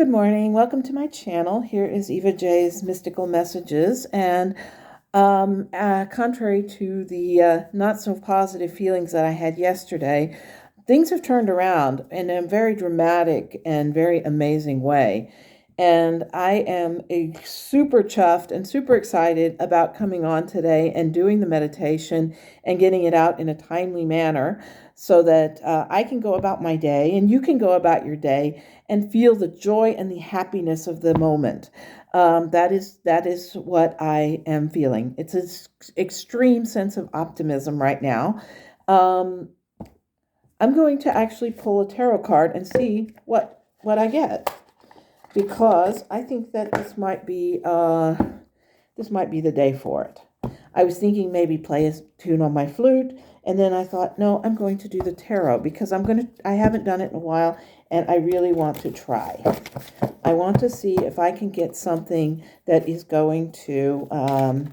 Good morning. Welcome to my channel. Here is Eva J's Mystical Messages. And contrary to the not so positive feelings that I had yesterday, things have turned around in a very dramatic and very amazing way. And I am super chuffed and super excited about coming on today and doing the meditation and getting it out in a timely manner so that I can go about my day and you can go about your day and feel the joy and the happiness of the moment. That is what I am feeling. It's an extreme sense of optimism right now. Um, I'm going to actually pull a tarot card and see what I get, because I think that this might be the day for it. I was thinking maybe play a tune on my flute, and then I thought, no, I'm going to do the tarot because I haven't done it in a while, and I really want to try. I want to see if I can get something that is going to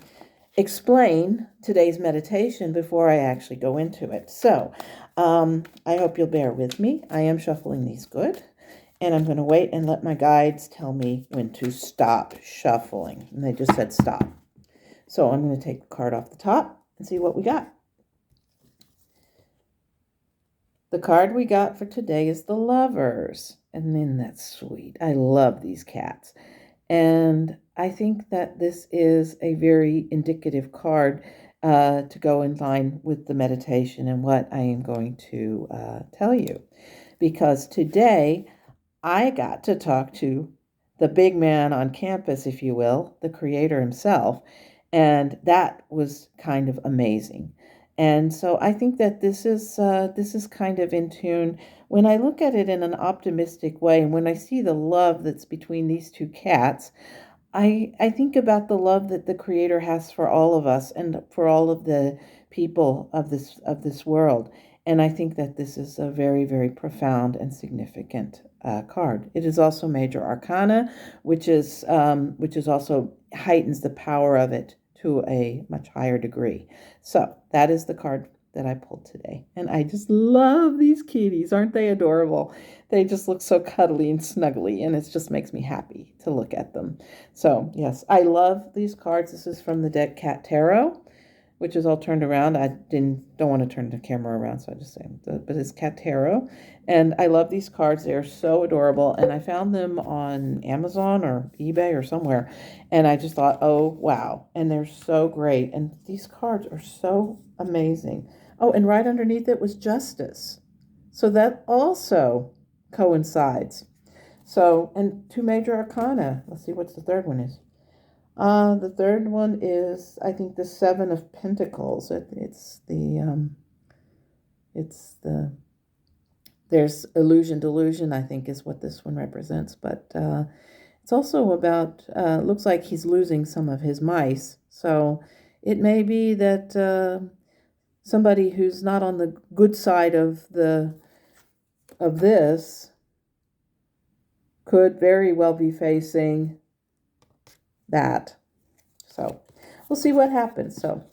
explain today's meditation before I actually go into it. So I hope you'll bear with me. I am shuffling these good. And I'm going to wait and let my guides tell me when to stop shuffling. And they just said stop. So I'm going to take the card off the top and see what we got. The card we got for today is the Lovers. And then that's sweet. I love these cats. And I think that this is a very indicative card to go in line with the meditation and what I am going to tell you. Because today I got to talk to the big man on campus, if you will, the creator himself, and that was kind of amazing. And so I think that this is kind of in tune. When I look at it in an optimistic way, and when I see the love that's between these two cats, I think about the love that the Creator has for all of us and for all of the people of this world. And I think that this is a very, very profound and significant card. It is also Major Arcana, which is also heightens the power of it to a much higher degree. So that is the card that I pulled today. And I just love these kitties. Aren't they adorable? They just look so cuddly and snuggly, and it just makes me happy to look at them. So yes, I love these cards. This is from the deck Cat Tarot, which is all turned around. I don't want to turn the camera around, so I just say, but it's Cat Tarot. And I love these cards. They are so adorable. And I found them on Amazon or eBay or somewhere. And I just thought, oh, wow. And they're so great. And these cards are so amazing. Oh, and right underneath it was Justice. So that also coincides. So, and two Major Arcana. Let's see what the third one is. The third one is, I think, the Seven of Pentacles. There's illusion, delusion, I think, is what this one represents. But it's also about, looks like he's losing some of his mice. So it may be that somebody who's not on the good side of this could very well be facing that. So we'll see what happens. So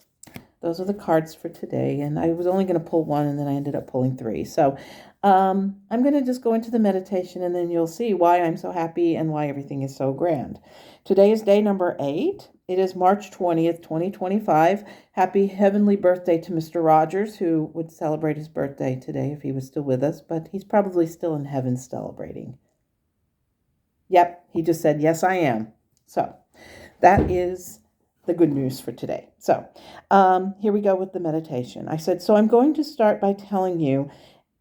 those are the cards for today. And I was only going to pull one, and then I ended up pulling three. So I'm going to just go into the meditation, and then you'll see why I'm so happy and why everything is so grand. Today is day number 8. It is March 20th, 2025. Happy heavenly birthday to Mr. Rogers, who would celebrate his birthday today if he was still with us, but he's probably still in heaven celebrating. Yep, he just said, yes, I am. So that is the good news for today. So here we go with the meditation. I said, so I'm going to start by telling you,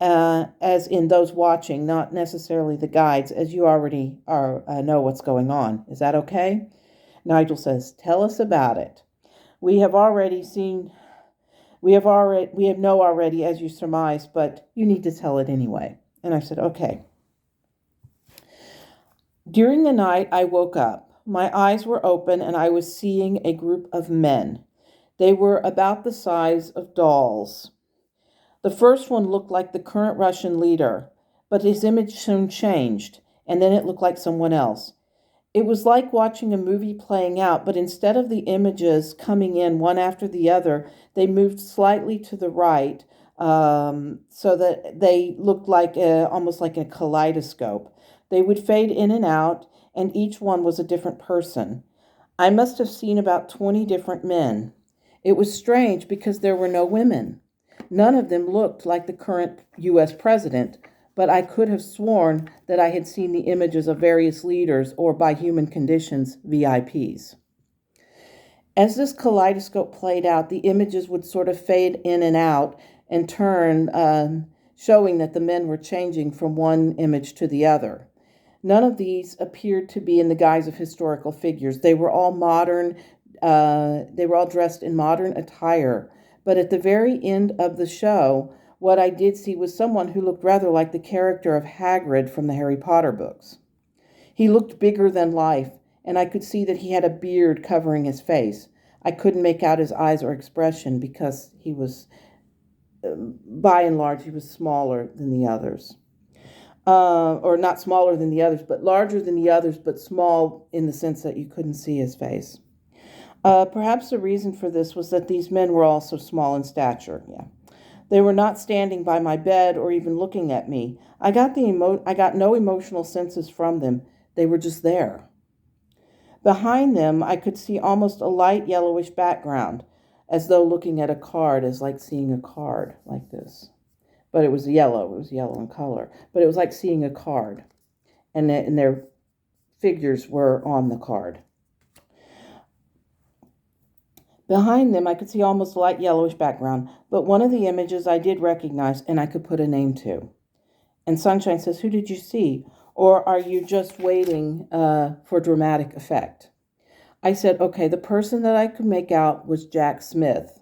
as in those watching, not necessarily the guides, as you already know what's going on. Is that okay? Nigel says, tell us about it. We have already, as you surmise, but you need to tell it anyway. And I said, okay. During the night, I woke up. My eyes were open, and I was seeing a group of men. They were about the size of dolls. The first one looked like the current Russian leader, but his image soon changed, and then it looked like someone else. It was like watching a movie playing out, but instead of the images coming in one after the other, they moved slightly to the right, so that they looked like almost like a kaleidoscope. They would fade in and out, and each one was a different person. I must have seen about 20 different men. It was strange because there were no women. None of them looked like the current U.S. president, but I could have sworn that I had seen the images of various leaders or, by human conditions, VIPs. As this kaleidoscope played out, the images would sort of fade in and out and turn, showing that the men were changing from one image to the other. None of these appeared to be in the guise of historical figures. They were all modern, they were all dressed in modern attire. But at the very end of the show, what I did see was someone who looked rather like the character of Hagrid from the Harry Potter books. He looked bigger than life, and I could see that he had a beard covering his face. I couldn't make out his eyes or expression because he was, by and large, he was smaller than the others. Or not smaller than the others, but larger than the others, but small in the sense that you couldn't see his face. Perhaps the reason for this was that these men were also small in stature. Yeah, they were not standing by my bed or even looking at me. I got no emotional senses from them. They were just there. Behind them, I could see almost a light yellowish background, as though looking at a card is like seeing a card like this. But it was yellow in color. But it was like seeing a card, and their figures were on the card. Behind them, I could see almost a light yellowish background, but one of the images I did recognize and I could put a name to. And Sunshine says, "Who did you see? Or are you just waiting for dramatic effect?" I said, okay, the person that I could make out was Jack Smith.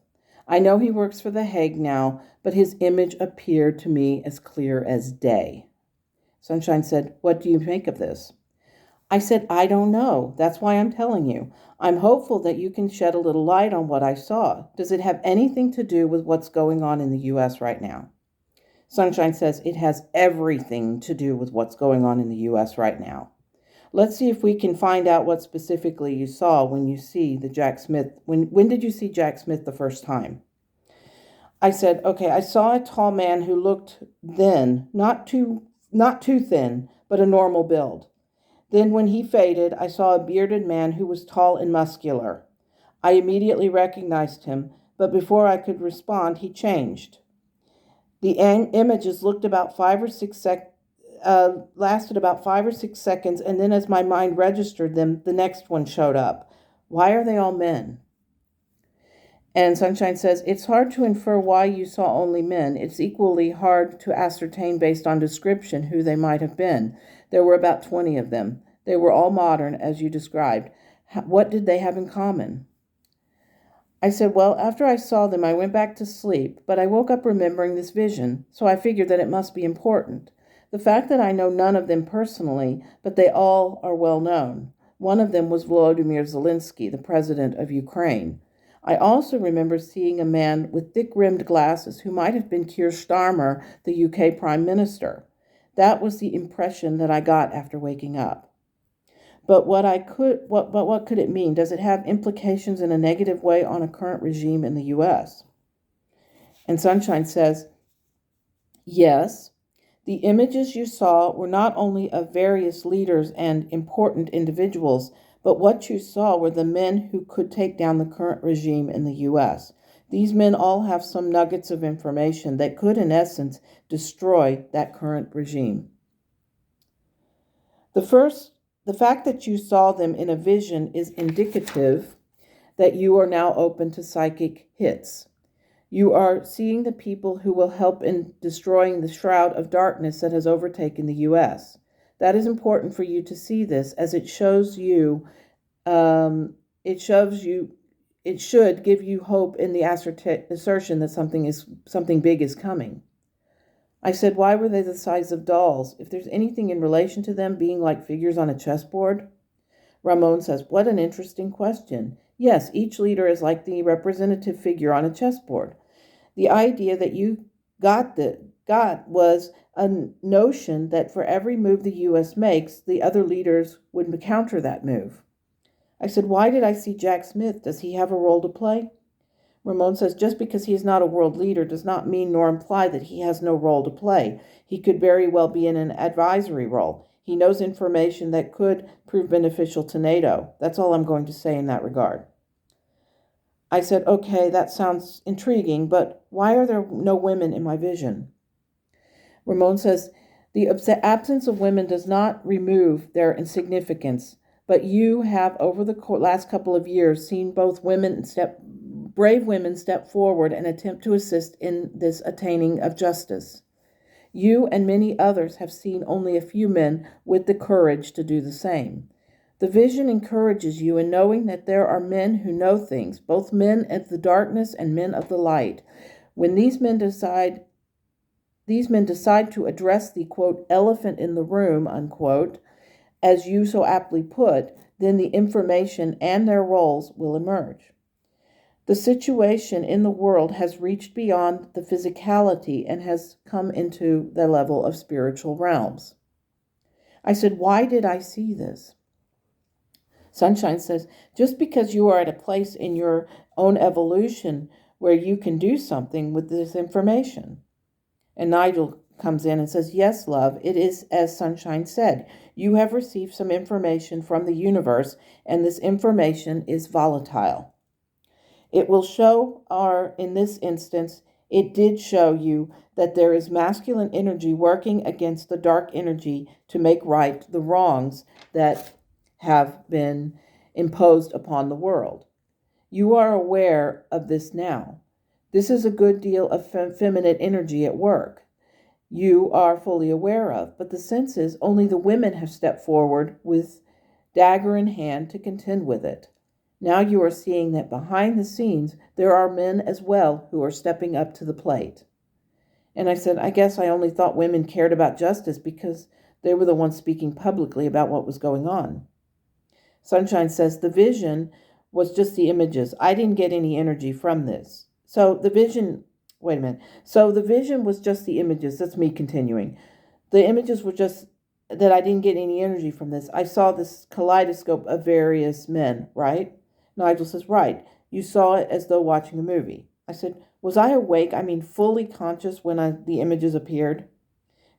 I know he works for The Hague now, but his image appeared to me as clear as day. Sunshine said, "What do you make of this?" I said, "I don't know. That's why I'm telling you. I'm hopeful that you can shed a little light on what I saw. Does it have anything to do with what's going on in the U.S. right now?" Sunshine says, "It has everything to do with what's going on in the U.S. right now. Let's see if we can find out what specifically you saw when you see the Jack Smith. When did you see Jack Smith the first time?" I said, okay, I saw a tall man who looked thin, not too thin, but a normal build. Then when he faded, I saw a bearded man who was tall and muscular. I immediately recognized him, but before I could respond, he changed. The images lasted about 5 or 6 seconds, and then as my mind registered them, the next one showed up. Why are they all men? And Sunshine says, "It's hard to infer why you saw only men. It's equally hard to ascertain based on description who they might have been. There were about 20 of them. They were all modern, as you described. What did they have in common?" I said, well, after I saw them, I went back to sleep, but I woke up remembering this vision, so I figured that it must be important. The fact that I know none of them personally, but they all are well known. One of them was Volodymyr Zelensky, the president of Ukraine. I also remember seeing a man with thick-rimmed glasses who might have been Keir Starmer, the UK Prime Minister. That was the impression that I got after waking up. But what could it mean? Does it have implications in a negative way on a current regime in the U.S.? And Sunshine says, yes. The images you saw were not only of various leaders and important individuals, but what you saw were the men who could take down the current regime in the U.S. These men all have some nuggets of information that could, in essence, destroy that current regime. The fact that you saw them in a vision is indicative that you are now open to psychic hits. You are seeing the people who will help in destroying the shroud of darkness that has overtaken the U.S. That is important for you to see this, as it shows you, it should give you hope in the assertion that something big is coming. I said, why were they the size of dolls? If there's anything in relation to them being like figures on a chessboard? Ramon says, what an interesting question. Yes, each leader is like the representative figure on a chessboard. The idea that you got was a notion that for every move the U.S. makes, the other leaders would counter that move. I said, why did I see Jack Smith? Does he have a role to play? Ramon says, just because he is not a world leader does not mean nor imply that he has no role to play. He could very well be in an advisory role. He knows information that could prove beneficial to NATO. That's all I'm going to say in that regard. I said, okay, that sounds intriguing, but why are there no women in my vision? Ramon says, the absence of women does not remove their insignificance, but you have, over the last couple of years, seen both brave women step forward and attempt to assist in this attaining of justice. You and many others have seen only a few men with the courage to do the same. The vision encourages you in knowing that there are men who know things, both men of the darkness and men of the light. When these men decide to address the, quote, elephant in the room, unquote, as you so aptly put, then the information and their roles will emerge. The situation in the world has reached beyond the physicality and has come into the level of spiritual realms. I said, why did I see this? Sunshine says, just because you are at a place in your own evolution where you can do something with this information. And Nigel comes in and says, yes, love, it is as Sunshine said. You have received some information from the universe, and this information is volatile. It will show, or in this instance, it did show you that there is masculine energy working against the dark energy to make right the wrongs that have been imposed upon the world. You are aware of this now. This is a good deal of feminine energy at work. You are fully aware of, but the sense is only the women have stepped forward with dagger in hand to contend with it. Now you are seeing that behind the scenes there are men as well who are stepping up to the plate. And I said, I guess I only thought women cared about justice because they were the ones speaking publicly about what was going on. Sunshine says, the vision was just the images. I didn't get any energy from this. So the vision was just the images. That's me continuing. The images were just that I didn't get any energy from this. I saw this kaleidoscope of various men, right? Nigel says, right. You saw it as though watching a movie. I said, was I awake? I mean, fully conscious when the images appeared?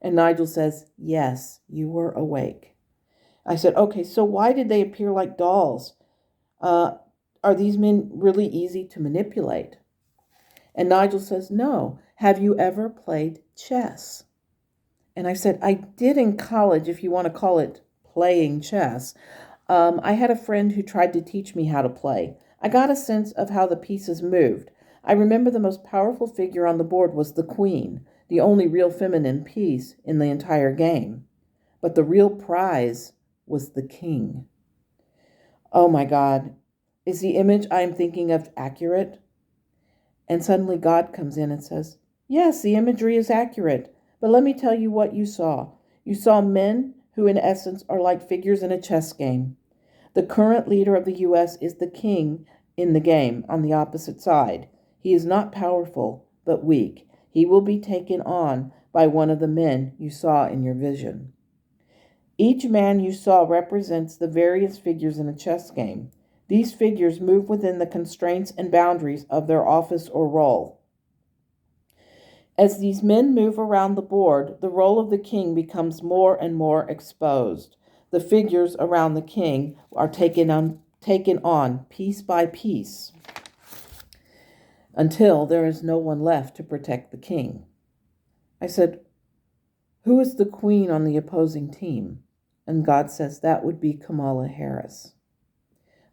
And Nigel says, yes, you were awake. I said, okay, so why did they appear like dolls? Are these men really easy to manipulate? And Nigel says, no. Have you ever played chess? And I said, I did in college, if you want to call it playing chess. I had a friend who tried to teach me how to play. I got a sense of how the pieces moved. I remember the most powerful figure on the board was the queen, the only real feminine piece in the entire game. But the real prize was the king. Oh my God, is the image I am thinking of accurate? And suddenly God comes in and says, yes, the imagery is accurate. But let me tell you what you saw. You saw men who in essence are like figures in a chess game. The current leader of the U.S. is the king in the game on the opposite side. He is not powerful, but weak. He will be taken on by one of the men you saw in your vision. Each man you saw represents the various figures in a chess game. These figures move within the constraints and boundaries of their office or role. As these men move around the board, the role of the king becomes more and more exposed. The figures around the king are taken on piece by piece until there is no one left to protect the king. I said, who is the queen on the opposing team? And God says that would be Kamala Harris.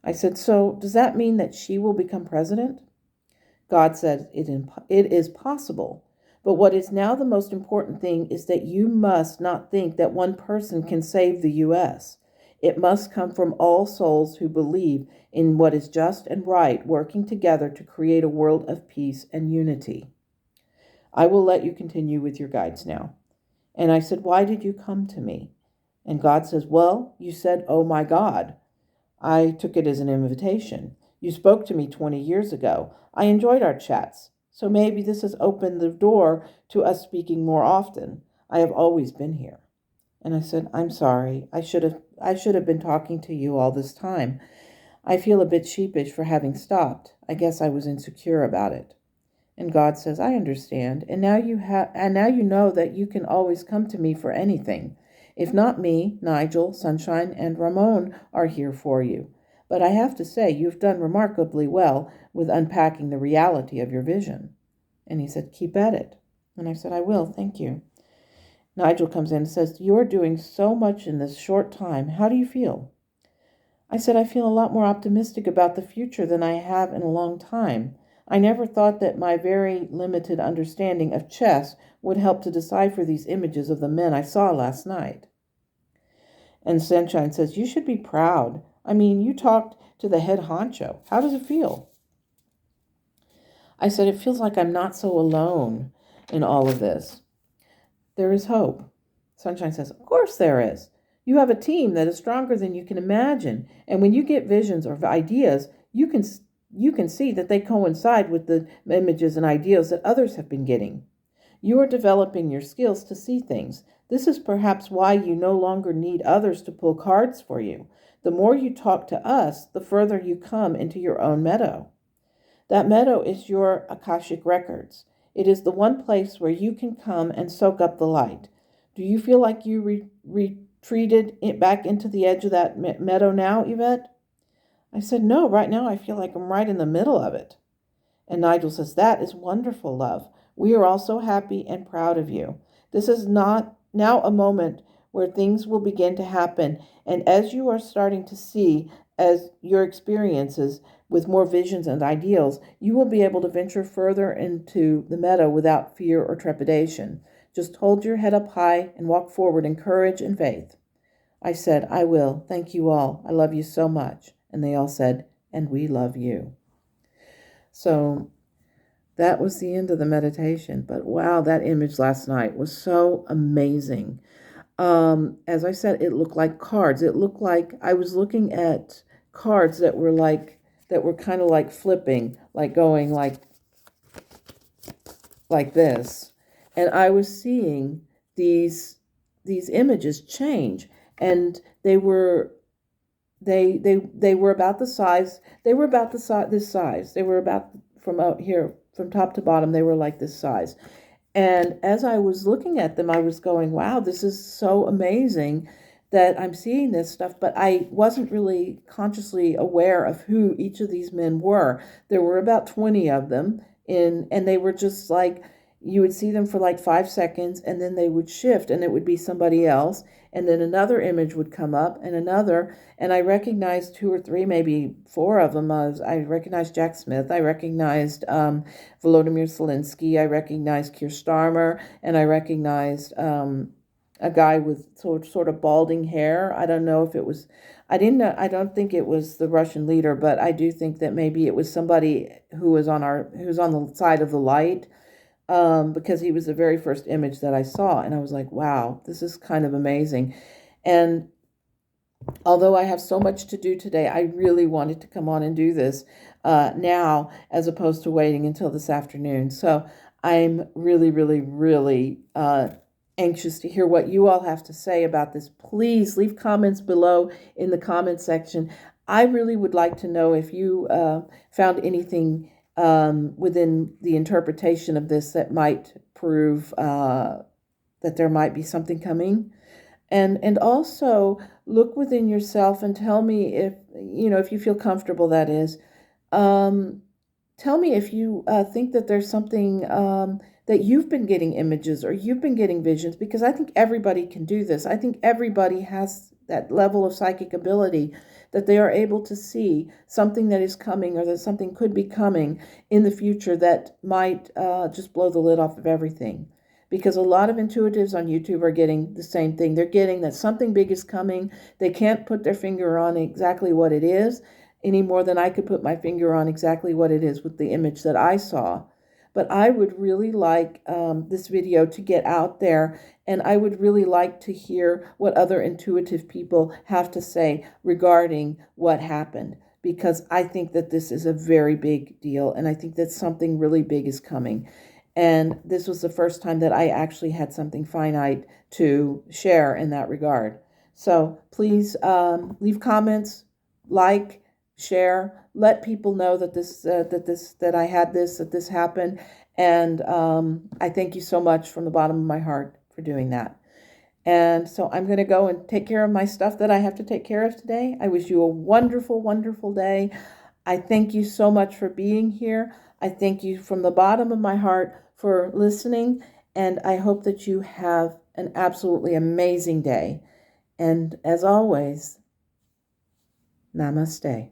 I said, so does that mean that she will become president? God said, it is possible. But what is now the most important thing is that you must not think that one person can save the U.S. It must come from all souls who believe in what is just and right, working together to create a world of peace and unity. I will let you continue with your guides now. And I said, why did you come to me? And God says, well, you said, oh my God. I took it as an invitation. You spoke to me 20 years ago. I enjoyed our chats. So maybe this has opened the door to us speaking more often. I have always been here. And I said, I'm sorry. I should have been talking to you all this time. I feel a bit sheepish for having stopped. I guess I was insecure about it. And God says, I understand. And now you know that you can always come to me for anything. If not me, Nigel, Sunshine, and Ramon are here for you. But I have to say, you've done remarkably well with unpacking the reality of your vision. And he said, keep at it. And I said, I will, thank you. Nigel comes in and says, you're doing so much in this short time. How do you feel? I said, I feel a lot more optimistic about the future than I have in a long time. I never thought that my very limited understanding of chess would help to decipher these images of the men I saw last night. And Sunshine says, you should be proud. I mean, you talked to the head honcho. How does it feel? I said, it feels like I'm not so alone in all of this. There is hope. Sunshine says, of course there is. You have a team that is stronger than you can imagine. And when you get visions or ideas, you can see that they coincide with the images and ideas that others have been getting. You are developing your skills to see things. This is perhaps why you no longer need others to pull cards for you. The more you talk to us, the further you come into your own meadow. That meadow is your Akashic records. It is the one place where you can come and soak up the light. Do you feel like you retreated back into the edge of that meadow now, Yvette? I said, no, right now I feel like I'm right in the middle of it. And Nigel says, that is wonderful, love. We are all so happy and proud of you. This is not now a moment where things will begin to happen. And as you are starting to see as your experiences with more visions and ideals, you will be able to venture further into the meadow without fear or trepidation. Just hold your head up high and walk forward in courage and faith. I said, I will. Thank you all. I love you so much. And they all said, and we love you. So that was the end of the meditation. But wow, that image last night was so amazing. As I said, it looked like cards. It looked like I was looking at cards that were kind of like flipping, like going like this. And I was seeing these images change, and they were about the size. They were about this size. They were about from out here, from top to bottom. They were like this size. And as I was looking at them, I was going, wow, this is so amazing that I'm seeing this stuff. But I wasn't really consciously aware of who each of these men were. There were about 20 of them, and they were just like, you would see them for like 5 seconds, and then they would shift, and it would be somebody else. And then another image would come up, and another. And I recognized 2 or 3, maybe 4 of them. I recognized Jack Smith. I recognized Volodymyr Zelensky. I recognized Keir Starmer. And I recognized a guy with sort of balding hair. I don't know if it was... I don't think it was the Russian leader, but I do think that maybe it was somebody who was on the side of the light. Because he was the very first image that I saw. And I was like, wow, this is kind of amazing. And although I have so much to do today, I really wanted to come on and do this now as opposed to waiting until this afternoon. So I'm really, really, really anxious to hear what you all have to say about this. Please leave comments below in the comment section. I really would like to know if you found anything within the interpretation of this that might prove that there might be something coming. And also look within yourself and tell me if you feel comfortable, that is. Tell me if you think that there's something that you've been getting images or you've been getting visions, because I think everybody can do this. I think everybody has that level of psychic ability that they are able to see something that is coming or that something could be coming in the future that might just blow the lid off of everything. Because a lot of intuitives on YouTube are getting the same thing. They're getting that something big is coming. They can't put their finger on exactly what it is any more than I could put my finger on exactly what it is with the image that I saw. But I would really like this video to get out there, and I would really like to hear what other intuitive people have to say regarding what happened, because I think that this is a very big deal, and I think that something really big is coming. And this was the first time that I actually had something finite to share in that regard. So please leave comments, like, share, let people know that that I had that this happened, and I thank you so much from the bottom of my heart for doing that. And so I'm going to go and take care of my stuff that I have to take care of today. I wish you a wonderful, wonderful day. I thank you so much for being here. I thank you from the bottom of my heart for listening, and I hope that you have an absolutely amazing day. And as always, namaste.